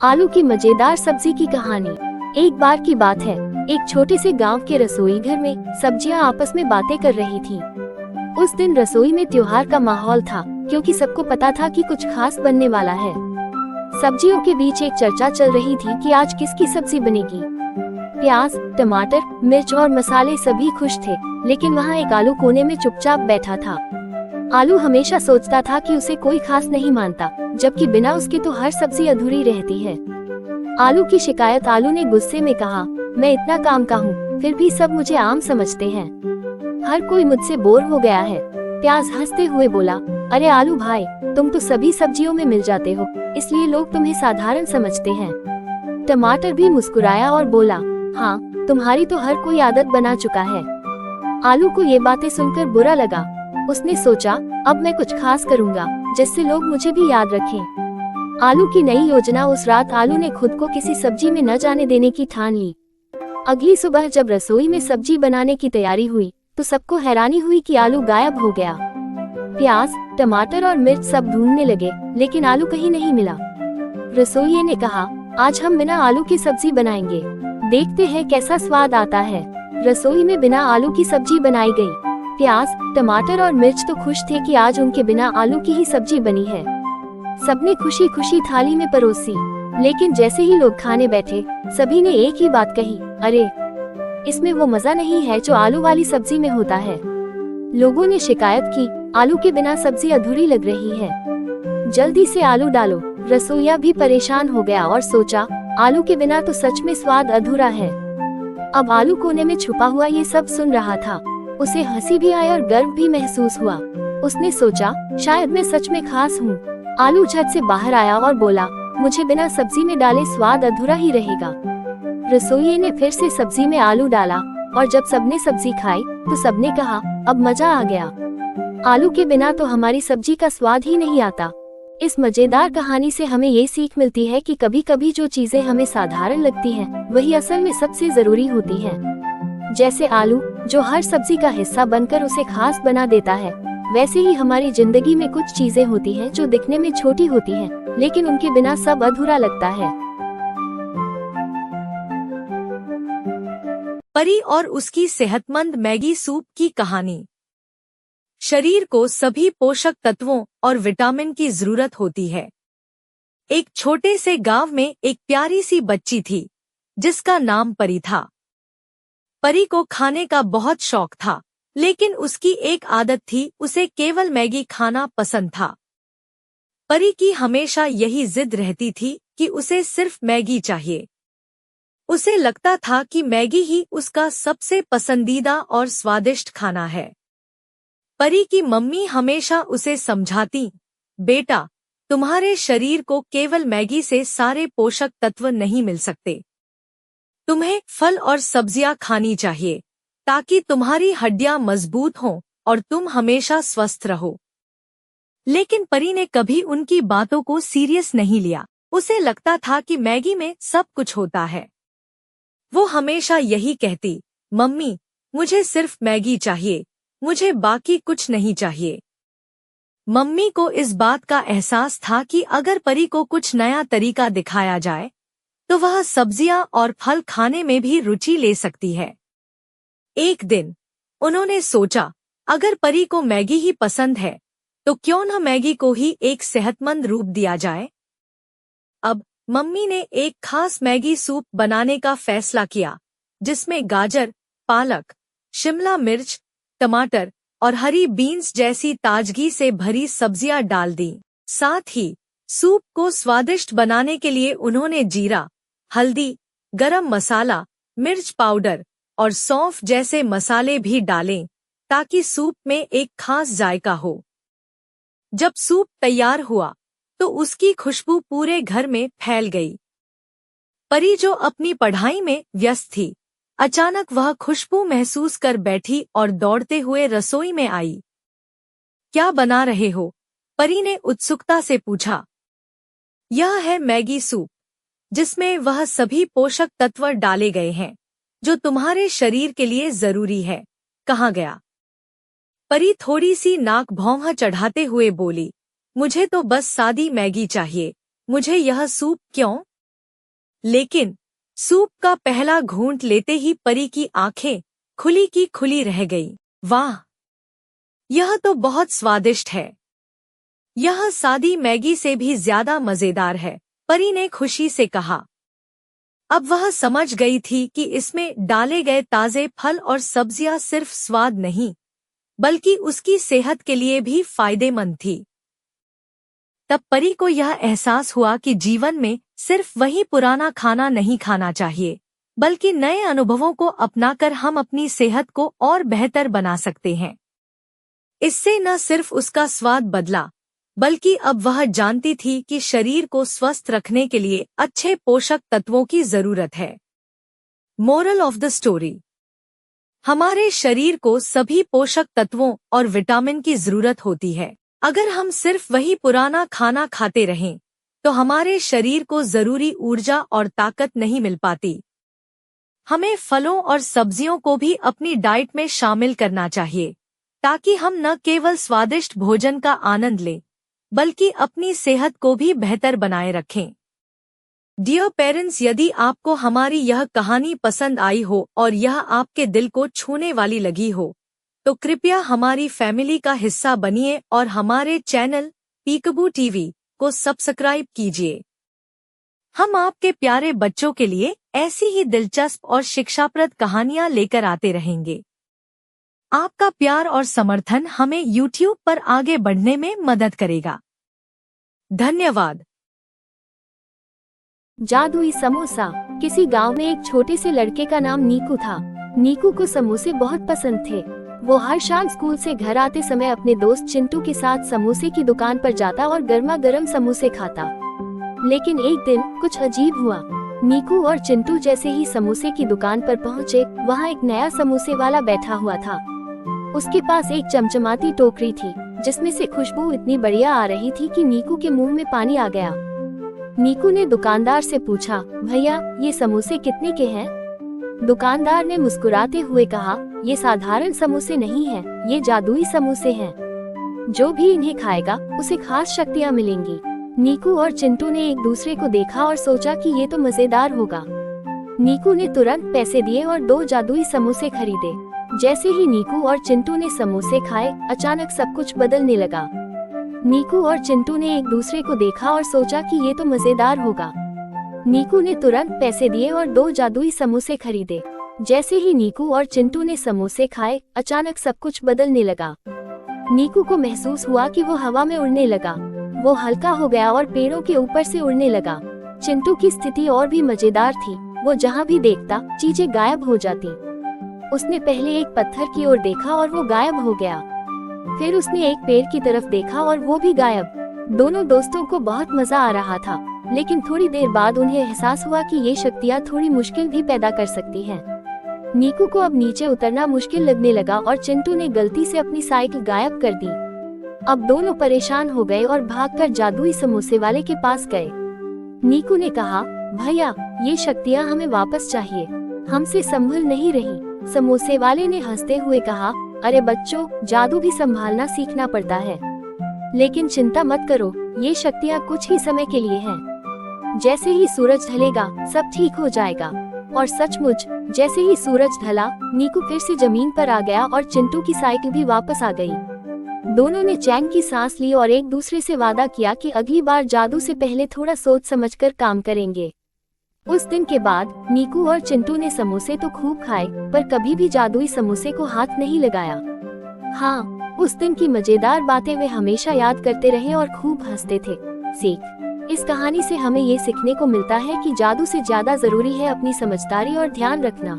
आलू की मजेदार सब्जी की कहानी। एक बार की बात है, एक छोटे से गांव के रसोई घर में सब्जियां आपस में बातें कर रही थीं। उस दिन रसोई में त्योहार का माहौल था, क्योंकि सबको पता था कि कुछ खास बनने वाला है। सब्जियों के बीच एक चर्चा चल रही थी कि आज किसकी सब्जी बनेगी। प्याज, टमाटर, मिर्च और मसाले सभी खुश थे, लेकिन वहाँ एक आलू कोने में चुपचाप बैठा था। आलू हमेशा सोचता था कि उसे कोई खास नहीं मानता, जबकि बिना उसके तो हर सब्जी अधूरी रहती है। आलू की शिकायत आलू ने गुस्से में कहा, मैं इतना काम का हूँ, फिर भी सब मुझे आम समझते हैं। हर कोई मुझसे बोर हो गया है। प्याज हंसते हुए बोला, अरे आलू भाई, तुम तो सभी सब्जियों में मिल जाते हो, इसलिए लोग तुम्हें साधारण समझते हैं। टमाटर भी मुस्कुराया और बोला, हाँ, तुम्हारी तो हर कोई आदत बना चुका है। आलू को ये बातें सुनकर बुरा लगा। उसने सोचा, अब मैं कुछ खास करूंगा, जिससे लोग मुझे भी याद रखें। आलू की नई योजना। उस रात आलू ने खुद को किसी सब्जी में न जाने देने की ठान ली। अगली सुबह जब रसोई में सब्जी बनाने की तैयारी हुई, तो सबको हैरानी हुई कि आलू गायब हो गया। प्याज, टमाटर और मिर्च सब ढूंढने लगे, लेकिन आलू कहीं नहीं मिला। रसोइये ने कहा, आज हम बिना आलू की सब्जी बनाएंगे, देखते हैं कैसा स्वाद आता है। रसोई में बिना आलू की सब्जी बनाई गई। प्याज, टमाटर और मिर्च तो खुश थे कि आज उनके बिना आलू की ही सब्जी बनी है। सबने खुशी खुशी थाली में परोसी, लेकिन जैसे ही लोग खाने बैठे, सभी ने एक ही बात कही, अरे, इसमें वो मजा नहीं है जो आलू वाली सब्जी में होता है। लोगों ने शिकायत की, आलू के बिना सब्जी अधूरी लग रही है, जल्दी से आलू डालो। रसोइया भी परेशान हो गया और सोचा, आलू के बिना तो सच में स्वाद अधूरा है। अब आलू कोने में छुपा हुआ ये सब सुन रहा था। उसे हंसी भी आई और गर्व भी महसूस हुआ। उसने सोचा, शायद मैं सच में खास हूँ। आलू झट से बाहर आया और बोला, मुझे बिना सब्जी में डाले स्वाद अधूरा ही रहेगा। रसोइये ने फिर से सब्जी में आलू डाला, और जब सबने सब्जी खाई, तो सबने कहा, अब मजा आ गया। आलू के बिना तो हमारी सब्जी का स्वाद ही नहीं आता। इस मजेदार कहानी से हमें ये सीख मिलती है कि कभी कभी जो चीजें हमें साधारण लगती हैं, वही असल में सबसे जरूरी होती हैं। जैसे आलू, जो हर सब्जी का हिस्सा बनकर उसे खास बना देता है, वैसे ही हमारी जिंदगी में कुछ चीजें होती हैं जो दिखने में छोटी होती हैं, लेकिन उनके बिना सब अधूरा लगता है। परी और उसकी सेहतमंद मैगी सूप की कहानी। शरीर को सभी पोषक तत्वों और विटामिन की जरूरत होती है। एक छोटे से गांव में एक प्यारी सी बच्ची थी, जिसका नाम परी था। परी को खाने का बहुत शौक था, लेकिन उसकी एक आदत थी, उसे केवल मैगी खाना पसंद था। परी की हमेशा यही जिद रहती थी कि उसे सिर्फ मैगी चाहिए। उसे लगता था कि मैगी ही उसका सबसे पसंदीदा और स्वादिष्ट खाना है। परी की मम्मी हमेशा उसे समझाती, बेटा, तुम्हारे शरीर को केवल मैगी से सारे पोषक तत्व नहीं मिल सकते। तुम्हें फल और सब्जियां खानी चाहिए, ताकि तुम्हारी हड्डियां मजबूत हों और तुम हमेशा स्वस्थ रहो। लेकिन परी ने कभी उनकी बातों को सीरियस नहीं लिया। उसे लगता था कि मैगी में सब कुछ होता है। वो हमेशा यही कहती, मम्मी, मुझे सिर्फ मैगी चाहिए, मुझे बाकी कुछ नहीं चाहिए। मम्मी को इस बात का एहसास था कि अगर परी को कुछ नया तरीका दिखाया जाए, तो वह सब्जियां और फल खाने में भी रुचि ले सकती है। एक दिन उन्होंने सोचा, अगर परी को मैगी ही पसंद है, तो क्यों न मैगी को ही एक सेहतमंद रूप दिया जाए। अब मम्मी ने एक खास मैगी सूप बनाने का फैसला किया, जिसमें गाजर, पालक, शिमला मिर्च, टमाटर और हरी बीन्स जैसी ताजगी से भरी सब्जियां डाल दी। साथ ही सूप को स्वादिष्ट बनाने के लिए उन्होंने जीरा, हल्दी, गरम मसाला, मिर्च पाउडर और सौंफ जैसे मसाले भी डालें, ताकि सूप में एक खास जायका हो। जब सूप तैयार हुआ, तो उसकी खुशबू पूरे घर में फैल गई। परी, जो अपनी पढ़ाई में व्यस्त थी, अचानक वह खुशबू महसूस कर बैठी और दौड़ते हुए रसोई में आई। क्या बना रहे हो? परी ने उत्सुकता से पूछा। यह है मैगी सूप, जिसमें वह सभी पोषक तत्व डाले गए हैं, जो तुम्हारे शरीर के लिए जरूरी है, कहा गया। परी थोड़ी सी नाक भौं चढ़ाते हुए बोली, मुझे तो बस सादी मैगी चाहिए, मुझे यह सूप क्यों? लेकिन सूप का पहला घूंट लेते ही परी की आंखें खुली की खुली रह गई। वाह, यह तो बहुत स्वादिष्ट है। यह सादी मैगी से भी ज्यादा मजेदार है, परी ने खुशी से कहा। अब वह समझ गई थी कि इसमें डाले गए ताजे फल और सब्जियां सिर्फ स्वाद नहीं, बल्कि उसकी सेहत के लिए भी फायदेमंद थी। तब परी को यह एहसास हुआ कि जीवन में सिर्फ वही पुराना खाना नहीं खाना चाहिए, बल्कि नए अनुभवों को अपनाकर हम अपनी सेहत को और बेहतर बना सकते हैं। इससे न सिर्फ उसका स्वाद बदला, बल्कि अब वह जानती थी कि शरीर को स्वस्थ रखने के लिए अच्छे पोषक तत्वों की जरूरत है। मोरल ऑफ द स्टोरी: हमारे शरीर को सभी पोषक तत्वों और विटामिन की जरूरत होती है। अगर हम सिर्फ वही पुराना खाना खाते रहें, तो हमारे शरीर को जरूरी ऊर्जा और ताकत नहीं मिल पाती। हमें फलों और सब्जियों को भी अपनी डाइट में शामिल करना चाहिए, ताकि हम न केवल स्वादिष्ट भोजन का आनंद लें, बल्कि अपनी सेहत को भी बेहतर बनाए रखें। डियर पेरेंट्स, यदि आपको हमारी यह कहानी पसंद आई हो और यह आपके दिल को छूने वाली लगी हो, तो कृपया हमारी फैमिली का हिस्सा बनिए और हमारे चैनल पीकबू टीवी को सब्सक्राइब कीजिए। हम आपके प्यारे बच्चों के लिए ऐसी ही दिलचस्प और शिक्षाप्रद कहानियां लेकर आते रहेंगे। आपका प्यार और समर्थन हमें YouTube पर आगे बढ़ने में मदद करेगा। धन्यवाद। जादुई समोसा। किसी गांव में एक छोटे से लड़के का नाम नीकू था। नीकू को समोसे बहुत पसंद थे। वो हर शाम स्कूल से घर आते समय अपने दोस्त चिंटू के साथ समोसे की दुकान पर जाता और गर्मा गर्म समोसे खाता। लेकिन एक दिन कुछ अजीब हुआ। नीकू और चिंटू जैसे ही समोसे की दुकान पर पहुँचे, वहाँ एक नया समोसे वाला बैठा हुआ था। उसके पास एक चमचमाती टोकरी थी, जिसमें से खुशबू इतनी बढ़िया आ रही थी कि नीकू के मुंह में पानी आ गया। नीकू ने दुकानदार से पूछा, भैया ये समोसे कितने के हैं? दुकानदार ने मुस्कुराते हुए कहा, ये साधारण समोसे नहीं हैं, ये जादुई समोसे हैं। जो भी इन्हें खाएगा उसे खास शक्तियाँ मिलेंगी। नीकू और चिंटू ने एक दूसरे को देखा और सोचा कि ये तो मजेदार होगा। नीकू ने तुरंत पैसे दिए और 2 जादुई समोसे खरीदे। जैसे ही नीकू और चिंटू ने समोसे खाए, अचानक सब कुछ बदलने लगा। नीकू और चिंटू ने एक दूसरे को देखा और सोचा कि ये तो मजेदार होगा। नीकू ने तुरंत पैसे दिए और 2 जादुई समोसे खरीदे। जैसे ही नीकू और चिंटू ने समोसे खाए, अचानक सब कुछ बदलने लगा। नीकू को महसूस हुआ कि वो हवा में उड़ने लगा। वो हल्का हो गया और पेड़ों के ऊपर से उड़ने लगा। चिंटू की स्थिति और भी मजेदार थी। वो जहाँ भी देखता, चीजें गायब हो जाती। उसने पहले एक पत्थर की ओर देखा और वो गायब हो गया। फिर उसने एक पेड़ की तरफ देखा और वो भी गायब। दोनों दोस्तों को बहुत मजा आ रहा था, लेकिन थोड़ी देर बाद उन्हें एहसास हुआ कि ये शक्तियाँ थोड़ी मुश्किल भी पैदा कर सकती हैं। नीकू को अब नीचे उतरना मुश्किल लगने लगा और चिंटू ने गलती से अपनी साइकिल गायब कर दी। अब दोनों परेशान हो गए और भागकर जादुई समोसे वाले के पास गए। नीकू ने कहा, भैया ये शक्तियाँ हमें वापस चाहिए, हमसे संभल नहीं रही। समोसे वाले ने हंसते हुए कहा, अरे बच्चों, जादू भी संभालना सीखना पड़ता है, लेकिन चिंता मत करो, ये शक्तियाँ कुछ ही समय के लिए हैं। जैसे ही सूरज ढलेगा सब ठीक हो जाएगा। और सचमुच जैसे ही सूरज ढला, नीकू फिर से जमीन पर आ गया और चिंटू की साइकिल भी वापस आ गई। दोनों ने चैन की सांस ली और एक दूसरे से वादा किया कि अगली बार जादू से पहले थोड़ा सोच समझकर काम करेंगे। उस दिन के बाद नीकू और चिंटू ने समोसे तो खूब खाए, पर कभी भी जादुई समोसे को हाथ नहीं लगाया। हाँ, उस दिन की मजेदार बातें वे हमेशा याद करते रहे और खूब हंसते थे। सीख: इस कहानी से हमें ये सीखने को मिलता है कि जादू से ज्यादा जरूरी है अपनी समझदारी और ध्यान रखना।